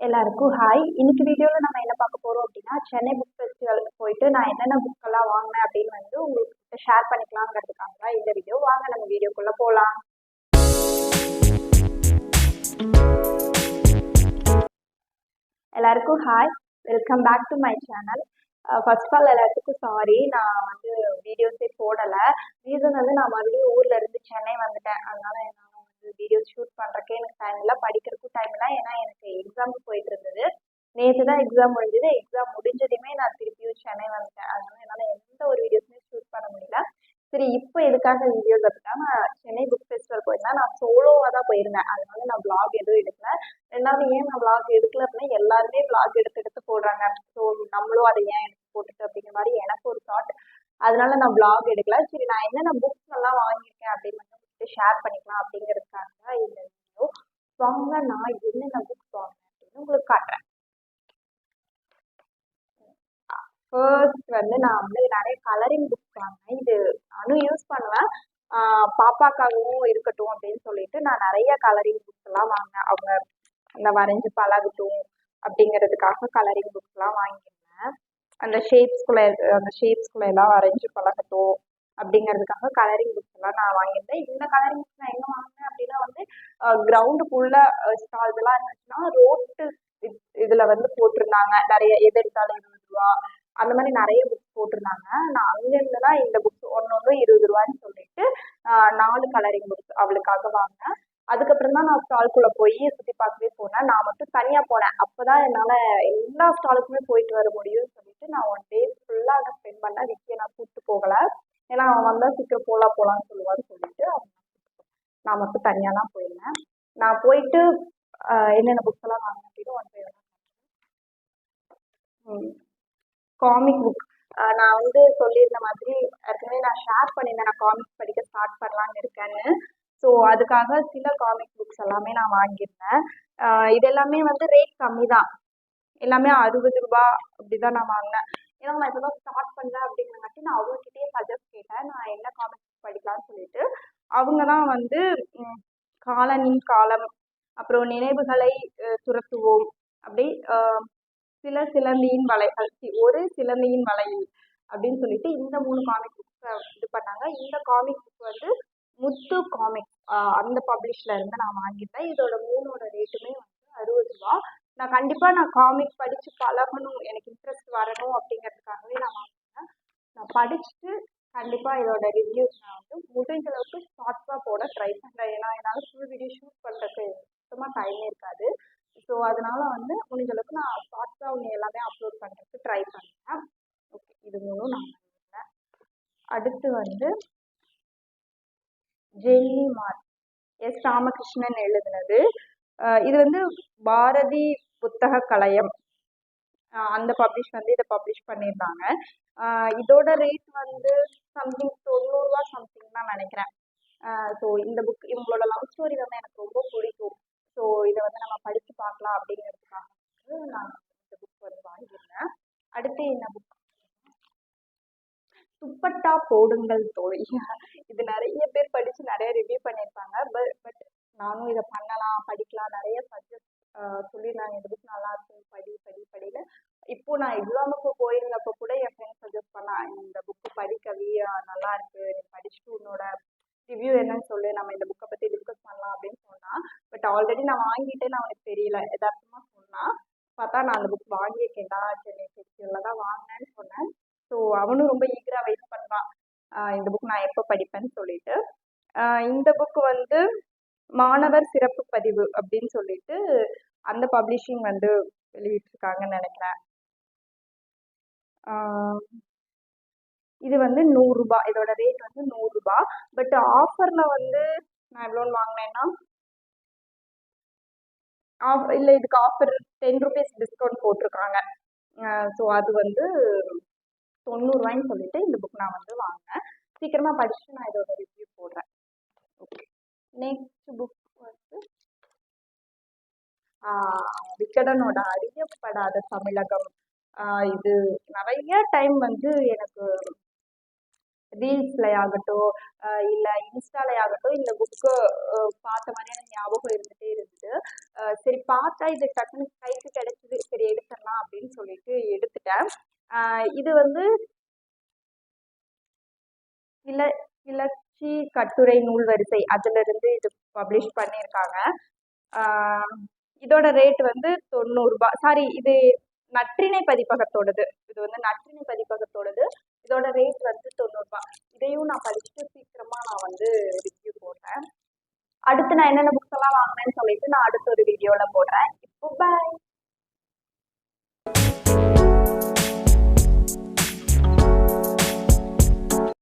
எல்லாருக்கும் ஹாய். இன்னைக்கு வீடியோவில் நம்ம என்ன பார்க்க போகிறோம் அப்படின்னா, சென்னை புக் ஃபெஸ்டிவல் போயிட்டு நான் என்னென்ன புக்கெல்லாம் வாங்கினேன் அப்படின்னு வந்து உங்களுக்கு ஷேர் பண்ணிக்கலாங்கிறதுக்காக தான் இந்த வீடியோ. வாங்க நம்ம வீடியோக்குள்ளே போகலாம். எல்லாருக்கும் hi, welcome back to my channel. First of all எல்லாத்துக்கும் சாரி, நான் வந்து வீடியோஸே போடலை. ரீசன் வந்து நான் மறுபடியும் ஊரில் இருந்து சென்னை வந்துட்டேன். அதனால என்னால் வந்து வீடியோஸ் ஷூட் பண்ணுறக்கே எனக்கு டைம் இல்லை, படிக்கிறதுக்கும் டைம் இல்லை. ஏன்னா எனக்கு எக்ஸாம்ஸ் போயிட்டு இருந்தது. நேற்று தான் எக்ஸாம் முடிஞ்சது. எக்ஸாம் முடிஞ்சதுமே நான் திருப்பியும் சென்னை வந்துட்டேன். அதனால என்னால் எந்த ஒரு வீடியோஸுமே ஷூட் பண்ண முடியல. சரி, இப்போ எதுக்காக வீடியோஸ் அப்படின்னா, நான் சென்னை புக் ஃபெஸ்டிவல் போயிருந்தேன். நான் சோலோவாக தான் போயிருந்தேன். அதனால நான் vlog எதுவும் எடுக்கல. ரெண்டாவது ஏன் நான் vlog எடுக்கல அப்படின்னா, எல்லாருமே vlog எடுத்து எடுத்து போடுறாங்க. ஸோ நம்மளும் அதை ஏன் எடுத்து போட்டுட்டு அப்படிங்கிற மாதிரி எனக்கு ஒரு தாட். அதனால நான் vlog எடுக்கல. சரி, நான் என்னென்ன புக்ஸ் எல்லாம் வாங்கியிருக்கேன் அப்படின்னு வந்து ஷேர் பண்ணிக்கலாம் அப்படிங்கிறதுக்காக தான் இந்த வீடியோ. வாங்க நான் என்னென்ன புக்ஸ் வாங்கினேன் அப்படின்னு உங்களுக்கு காட்டுறேன். ஃபர்ஸ்ட் வந்து நான் வந்து நிறைய கலரிங் புக்ஸ் வாங்கினேன். இது நானும் யூஸ் பண்ணுவேன், பாப்பாக்காகவும் இருக்கட்டும் அப்படின்னு சொல்லிட்டு நான் நிறைய கலரிங் புக்ஸ் எல்லாம் வாங்கினேன். அவங்க அந்த வரைஞ்சு பழகட்டும் அப்படிங்கிறதுக்காக கலரிங் புக்ஸ் எல்லாம் வாங்கியிருந்தேன். அந்த ஷேப்ஸ்குள்ள எல்லாம் வரைஞ்சு பழகட்டும் அப்படிங்கிறதுக்காக கலரிங் புக்ஸ் எல்லாம் நான் வாங்கியிருந்தேன். இந்த கலரிங் புக்ஸ் நான் எங்க வாங்கினேன் அப்படின்னா வந்து கிரவுண்டுக்குள்ள ஸ்டால்ஸ் எல்லாம் இருந்துச்சுன்னா ரோட்டு இதுல வந்து போட்டிருந்தாங்க. நிறைய எது எடுத்தாலும் 20 ரூபா அந்த மாதிரி நிறைய புக்ஸ் போட்டிருந்தாங்க. நான் அங்கிருந்து தான் இந்த புக்ஸ் ஒன்று 20 ரூபான்னு சொல்லிட்டு 4 கலரிங் புக்ஸ் அவளுக்காக வாங்கினேன். அதுக்கப்புறம் தான் நான் ஸ்டால்குள்ளே போய் சுற்றி பார்க்கவே போனேன். நான் மட்டும் தனியாக போனேன். அப்போ தான் என்னால் எல்லா ஸ்டாலுக்குமே போயிட்டு வர முடியும்னு சொல்லிட்டு நான் 1 டே ஃபுல்லாக அதை ஸ்பெண்ட் பண்ணேன். விக்கியை நான் கூப்பிட்டு போகலை, ஏன்னா அவன் வந்தால் சீக்கிரம் போகலான்னு சொல்லுவான்னு சொல்லிட்டு நான் மட்டும் தனியாக தான் போயிருந்தேன். நான் போயிட்டு என்னென்ன புக்ஸ் எல்லாம் வாங்கினேன் அப்படின்னு 1 பை 1 காமிக் புக். நான் வந்து சொல்லியிருந்த மாதிரி ஏற்கனவே நான் ஷேர் பண்ணியிருந்தேன், நான் காமிக்ஸ் படிக்க ஸ்டார்ட் பண்ணலான்னு இருக்கேன்னு. ஸோ அதுக்காக சில காமிக் புக்ஸ் எல்லாமே நான் வாங்கியிருந்தேன். இது எல்லாமே வந்து ரேட் கம்மி தான். எல்லாமே 60 ரூபா அப்படிதான் நான் வாங்கினேன். ஏன்னா நான் இப்போ தான் ஸ்டார்ட் பண்ணுறேன் அப்படிங்கிறங்காட்டி நான் அவங்ககிட்டயே சஜஸ்ட் கேட்டேன், நான் என்ன காமிக்ஸ் படிக்கலாம்னு சொல்லிட்டு. அவங்க தான் வந்து காலனின் காலம், அப்புறம் நினைவுகளை துரத்துவோம், அப்படி சில சிலந்தியின் வலைகள், ஒரு சிலந்தியின் வலையில் அப்படின்னு சொல்லிட்டு இந்த 3 காமிக் புக்ஸை இது பண்ணாங்க. இந்த காமிக் புக் வந்து முத்து காமிக்ஸ் அந்த பப்ளிஷ்ல இருந்து நான் வாங்கிட்டேன். இதோட 3ஓட ரேட்டுமே வந்து 60 ரூபா. நான் காமிக் படிச்சு பழகணும், எனக்கு இன்ட்ரெஸ்ட் வரணும் அப்படிங்கிறதுக்காகவே நான் வாங்கினேன். நான் படிச்சுட்டு கண்டிப்பா இதோட ரிவ்யூஸ் நான் வந்து முடிஞ்ச அளவுக்கு ஷார்ட்ஸாக போட ட்ரை பண்ணுறேன். ஏன்னா என்னால் ஃபுல் வீடியோ ஷூட் பண்ணுறதுக்கு சுத்தமாக டைமே இருக்காது. ஸோ அதனால வந்து முடிஞ்ச அளவுக்கு நான் ஷார்ட்ஸாக அவங்க எல்லாமே அப்லோட் பண்ணுறதுக்கு ட்ரை பண்ணுறேன். ஓகே, இது மூணும் நான் பண்ணிடுறேன். அடுத்து வந்து ஜெய்னி மார்க் எஸ் ராமகிருஷ்ணன் எழுதினது. இது வந்து பாரதி புத்தக கலையம் அந்த பப்ளிஷ் வந்து இதை பப்ளிஷ் பண்ணியிருந்தாங்க. இதோட ரேட் வந்து சம்திங் 90 ரூபா சம்திங் தான் நினைக்கிறேன். ஸோ இந்த புக், இவங்களோட லவ் ஸ்டோரி வந்து எனக்கு ரொம்ப பிடிக்கும். ஸோ இதை வந்து நம்ம படித்து பார்க்கலாம் அப்படிங்கிறதுக்காக நான் இந்த புக் வந்து வாங்கியிருந்தேன். அடுத்து என்ன புக், துப்பட்டா போடுங்கள் தோழி. இது நிறைய பேர் படித்து நிறைய ரிவ்யூ பண்ணியிருப்பாங்க. பட் நானும் இதை பண்ணலாம், படிக்கலாம், நிறைய சஜஸ்ட் சொல்லியிருந்தாங்க. இந்த புக் நல்லா இருக்கு, படியில. இப்போ நான் எக்ஸாமுக்கு போயிருந்தப்போ கூட என் ஃப்ரெண்ட்ஸ் சஜஸ்ட் பண்ணான், இந்த புக்கு படிக்கவே நல்லா இருக்கு, நீ படிச்சுட்டு உன்னோட ரிவ்யூ என்னன்னு சொல்லு, நம்ம இந்த புக்கை பற்றி டிஸ்கஸ் பண்ணலாம் அப்படின்னு சொன்னான். பட் ஆல்ரெடி நான் வாங்கிட்டேன்னு அவனுக்கு தெரியல, எதார்த்தமாக சொன்னான். பார்த்தா நான் அந்த புக் வாங்கியிருக்கேன்டா, சென்னை ஃபெஸ்டிவலில் தான் வாங்கினேன்னு சொன்னேன். ஸோ அவனும் ரொம்ப ஈகராக வெயிட் பண்ணுறான், இந்த புக் நான் எப்போ படிப்பேன்னு சொல்லிட்டு. இந்த புக் வந்து மாணவர் சிறப்பு பதிவு அப்படின்னு சொல்லிட்டு அந்த பப்ளிஷிங் வந்து வெளியிட்டிருக்காங்கன்னு நினைக்கிறேன். இது வந்து 100 ரூபா, இதோட ரேட் வந்து 100 ரூபா. பட் ஆஃபர்ல வந்து நான் எவ்வளோன்னு வாங்கினேன்னா, இல்லை இதுக்கு ஆஃபர் 10 ருபீஸ் டிஸ்கவுண்ட் போட்டிருக்காங்க. ஸோ அது வந்து 90 ரூபாய்ன்னு சொல்லிட்டு இந்த புக் நான் வந்து வாங்கினேன். சீக்கிரமா படிச்சுட்டு நான் இதோட ரிவ்யூ போடுறேன். ஓகே, நெக்ஸ்ட் புக் வந்து விகடனோட அறியப்படாத தமிழகம். இது நிறைய டைம் வந்து எனக்கு ரீல்ஸ்ல ஆகட்டும் இல்லை இன்ஸ்டால ஆகட்டும் இந்த புக்கு பார்த்த மாதிரி எனக்கு ஞாபகம் இருந்துகிட்டே இருந்தது. சரி பார்த்தா இது டக்குனு கைக்கு கிடைச்சிது, சரி எடுத்துடலாம் அப்படின்னு சொல்லிட்டு எடுத்துட்டேன். இது வந்து கிளர்ச்சி கட்டுரை நூல் வரிசை அதிலிருந்து இது பப்ளிஷ் பண்ணியிருக்காங்க. இதோட ரேட் வந்து 90 ரூபாய். சாரி, இது நற்றிணை பதிப்பகத்தோடது. இது வந்து நற்றிணை பதிப்பகத்தோடது. இதோட ரேட் வந்து 90 ரூபாய். இதையும் நான் படிச்சுட்டு சீக்கிரமா நான் வந்து ரிவ்யூ போடுறேன். அடுத்து நான் என்னென்ன புக்ஸ் எல்லாம் வாங்கினேன்னு சொல்லிட்டு நான் அடுத்த ஒரு வீடியோல போடுறேன்.